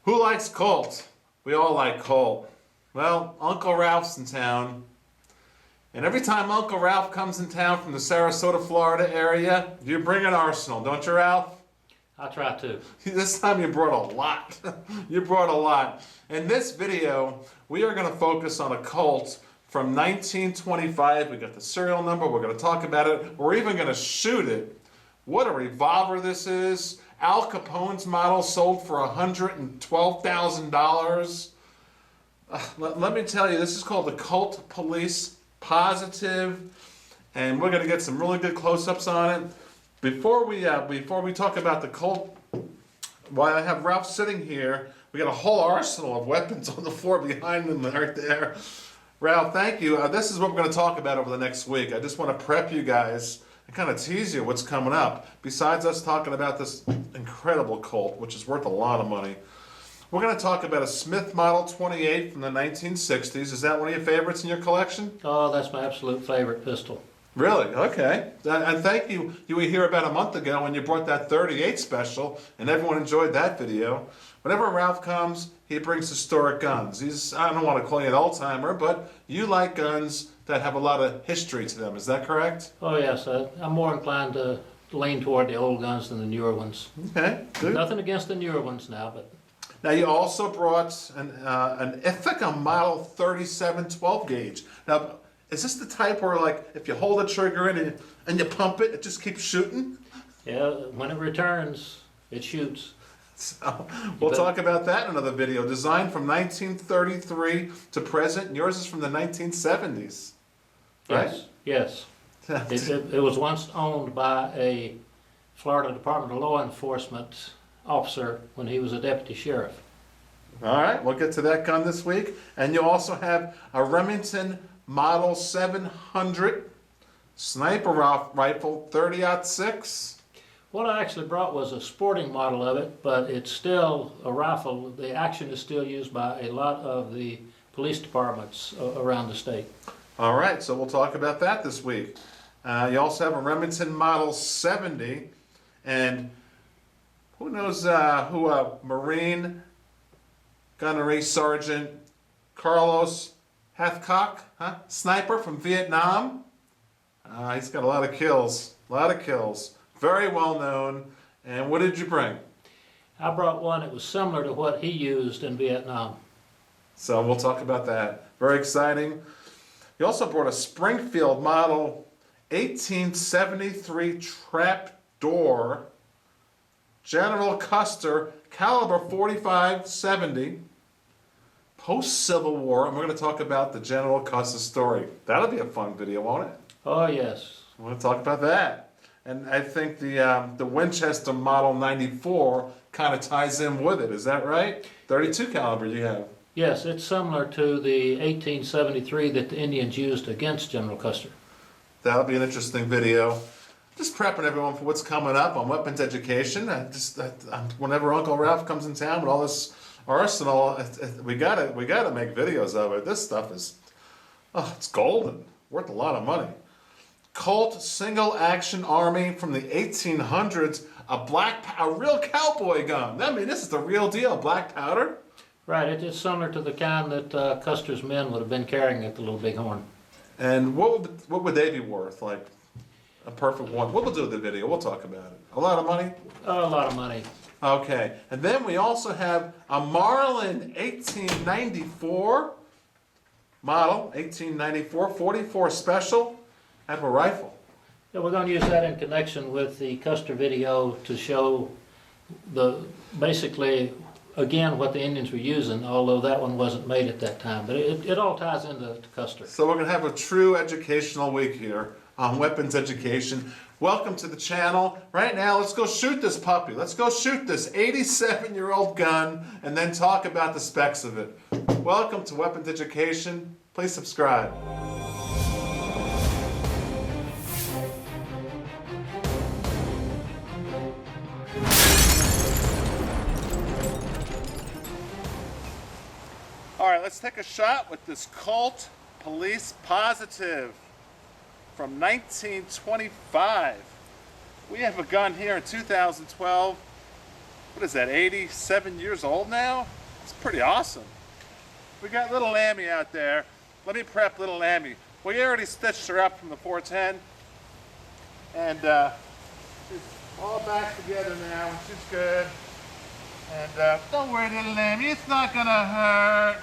Who likes Colt? We all like Colt. Well, Uncle Ralph's in town. And every time Uncle Ralph comes in town from the Sarasota, Florida area, you bring an arsenal, don't you, Ralph? I try to. This time you brought a lot. You brought a lot. In this video, we are going to focus on a Colt from 1925. We got the serial number. We're going to talk about it. We're even going to shoot it. What a revolver this is. Al Capone's model sold for $112,000. Let me tell you, this is called the Colt Police Positive, and we're going to get some really good close-ups on it. Before we talk about the Colt, while I have Ralph sitting here, we got a whole arsenal of weapons on the floor behind him right there. Ralph, thank you. This is what we're going to talk about over the next week. I just want to prep you guys and kind of tease you what's coming up. Besides us talking about this incredible Colt, which is worth a lot of money, we're going to talk about a Smith Model 28 from the 1960s. Is that one of your favorites in your collection? Oh, that's my absolute favorite pistol. Really? Okay. And thank you. You were here about a month ago when you brought that 38 special, and everyone enjoyed that video. Whenever Ralph comes, he brings historic guns. I don't want to call you an old-timer, but you like guns that have a lot of history to them. Is that correct? Oh, yes. I'm more inclined to lean toward the old guns than the newer ones. Okay, good. Nothing against the newer ones now, but... Now you also brought an Ithaca Model 37 12 gauge. Now, is this the type where, like, if you hold the trigger in and you pump it, it just keeps shooting? Yeah, when it returns, it shoots. So we'll talk about that in another video. Designed from 1933 to present, and yours is from the 1970s, right? Yes, yes. It was once owned by a Florida Department of Law Enforcement officer when he was a deputy sheriff. All right, we'll get to that gun this week. And you also have a Remington Model 700 sniper rifle, 30-06. What I actually brought was a sporting model of it, but it's still a rifle. The action is still used by a lot of the police departments around the state. All right, so we'll talk about that this week. You also have a Remington Model 70, and who knows who Marine Gunnery Sergeant Carlos Hathcock, sniper from Vietnam. He's got a lot of kills, very well known. And what did you bring? I brought one that was similar to what he used in Vietnam. So we'll talk about that. Very exciting. You also brought a Springfield Model 1873 trap door General Custer, caliber .45-70, post-Civil War, and we're going to talk about the General Custer story. That'll be a fun video, won't it? Oh, yes. We're going to talk about that. And I think the Winchester Model 94 kind of ties in with it. Is that right? 32 caliber you have. Yes, it's similar to the 1873 that the Indians used against General Custer. That'll be an interesting video. Just prepping everyone for what's coming up on weapons education. Whenever Uncle Ralph comes in town with all this arsenal, we gotta make videos of it. This stuff is, it's golden, worth a lot of money. Colt single action army from the 1800s, a real cowboy gun. I mean, this is the real deal, black powder. Right, it is similar to the kind that Custer's men would have been carrying at the Little Bighorn. And what would they be worth? Like a perfect one. We'll do the video. We'll talk about it. A lot of money? A lot of money. Okay. And then we also have a Marlin 1894 model, 1894, 44 special, and a rifle. Yeah, we're going to use that in connection with the Custer video to show basically, again, what the Indians were using, although that one wasn't made at that time. But it all ties into Custer. So we're going to have a true educational week here on weapons education. Welcome to the channel. Right now, let's go shoot this puppy. Let's go shoot this 87-year-old gun and then talk about the specs of it. Welcome to weapons education. Please subscribe. All right, let's take a shot with this Colt Police Positive from 1925. We have a gun here in 2012 what is that, 87 years old now? It's pretty awesome. We got little Lammy out there. Let me prep little Lammy. We already stitched her up from the 410. And she's all back together now, and she's good. And don't worry, little Lammy, it's not gonna hurt.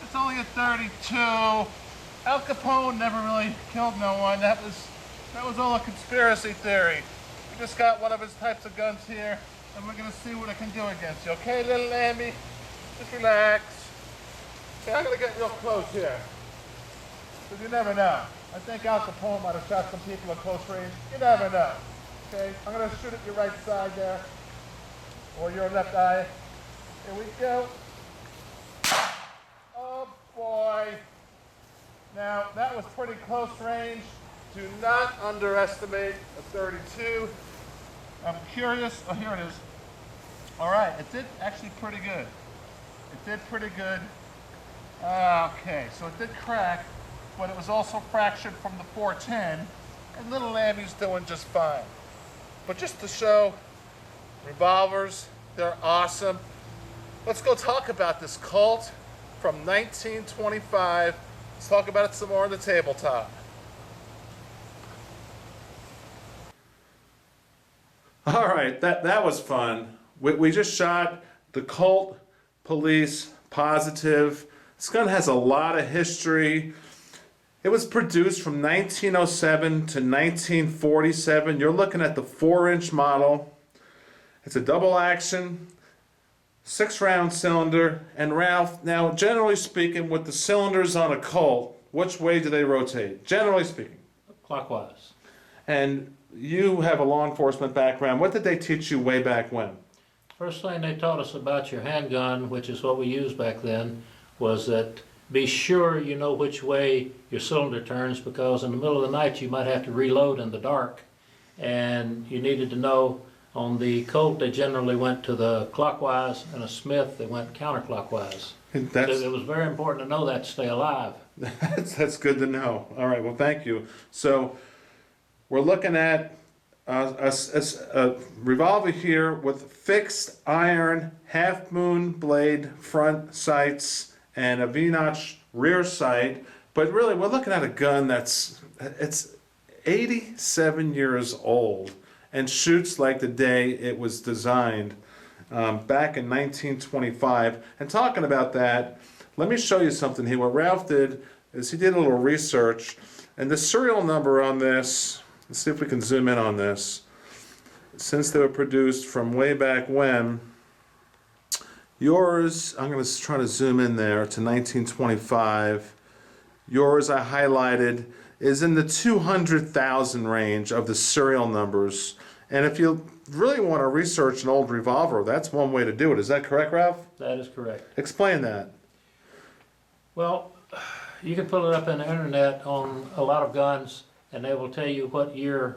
It's only a 32. Al Capone never really killed no one. That was all a conspiracy theory. We just got one of his types of guns here, and we're gonna see what it can do against you. Okay, little Lammy? Just relax. Okay, I'm gonna get real close here. Because you never know. I think Al Capone might have shot some people at close range. You never know. Okay, I'm gonna shoot at your right side there. Or your left eye. Here we go. Oh boy. Now, that was pretty close range. Do not underestimate a 32. I'm curious. Oh, here it is. All right, it did actually pretty good. It did pretty good. Okay, so it did crack, but it was also fractured from the 410, and little Lammy's doing just fine. But just to show, revolvers, they're awesome. Let's go talk about this Colt from 1925. Let's talk about it some more on the tabletop. All right, that was fun. We just shot the Colt Police Positive. This gun has a lot of history. It was produced from 1907 to 1947. You're looking at the 4-inch model. It's a double action, 6-round cylinder. And Ralph, now generally speaking, with the cylinders on a Colt, which way do they rotate? Generally speaking. Clockwise. And you have a law enforcement background. What did they teach you way back when? First thing they taught us about your handgun, which is what we used back then, was that be sure you know which way your cylinder turns, because in the middle of the night you might have to reload in the dark. And you needed to know, on the Colt they generally went to the clockwise, and a Smith they went counterclockwise. So it was very important to know that to stay alive. That's good to know. All right, well, thank you. So we're looking at a revolver here with fixed iron half-moon blade front sights and a V-notch rear sight. But really, we're looking at a gun it's 87 years old and shoots like the day it was designed, back in 1925. And talking about that, let me show you something here. What Ralph did is he did a little research, and the serial number on this, let's see if we can zoom in on this. Since they were produced from way back when, yours, I'm going to try to zoom in there to 1925. Yours, I highlighted, is in the 200,000 range of the serial numbers. And if you really want to research an old revolver, that's one way to do it. Is that correct, Ralph? That is correct. Explain that. Well, you can pull it up on the internet on a lot of guns, and they will tell you what year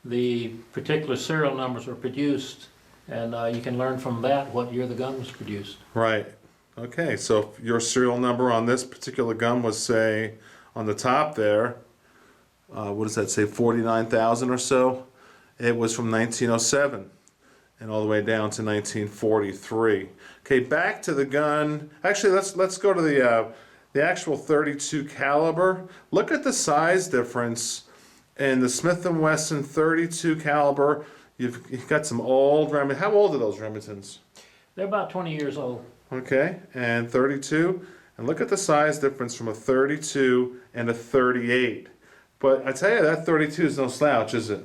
the particular serial numbers were produced, and you can learn from that what year the gun was produced. Right. Okay, so if your serial number on this particular gun was, say, on the top there, what does that say, 49,000 or so? It was from 1907 and all the way down to 1943. Okay, back to the gun. Actually, let's go to the actual 32 caliber. Look at the size difference in the Smith & Wesson 32 caliber. You've got some old Remington. How old are those Remingtons? They're about 20 years old. Okay, and 32. And look at the size difference from a 32 and a 38. But I tell you, that 32 is no slouch, is it?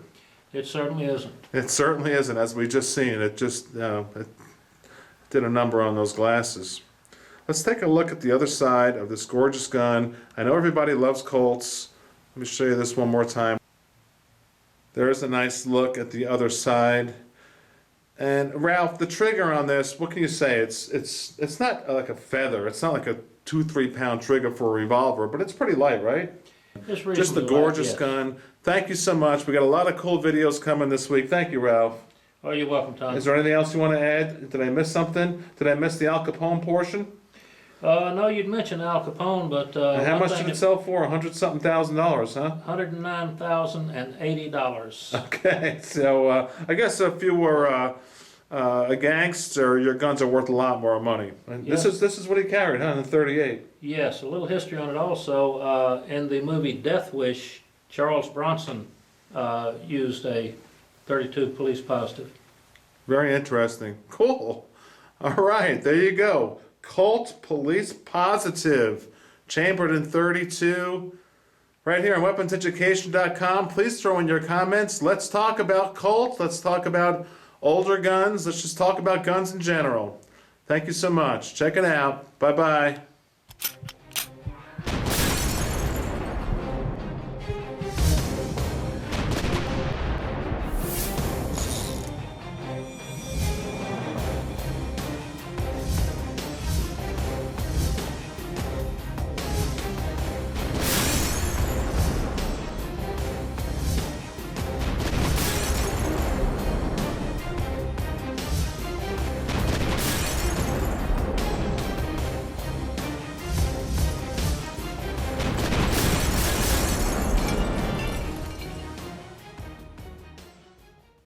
It certainly isn't. It certainly isn't, as we just seen. It just it did a number on those glasses. Let's take a look at the other side of this gorgeous gun. I know everybody loves Colts. Let me show you this one more time. There's a nice look at the other side. And Ralph, the trigger on this, what can you say? It's not like a feather. It's not like a 2-3 pound trigger for a revolver, but it's pretty light, right? It's Just a gorgeous light, yes. gun. Thank you so much. We got a lot of cool videos coming this week. Thank you, Ralph. Oh, you're welcome, Tom. Is there anything else you want to add? Did I miss something? Did I miss the Al Capone portion? No, you'd mentioned Al Capone, but And how much did it sell for? $100-something thousand, huh? $109,080. Okay, so I guess if you were a a gangster, your guns are worth a lot more money. And Yeah. this is what he carried, huh? In the 38. Yes, a little history on it also. In the movie Death Wish, Charles Bronson used a 32 police positive. Very interesting. Cool. All right, there you go. Colt Police Positive, chambered in 32. Right here on weaponseducation.com. Please throw in your comments. Let's talk about Colt. Let's talk about older guns. Let's just talk about guns in general. Thank you so much. Check it out. Bye-bye.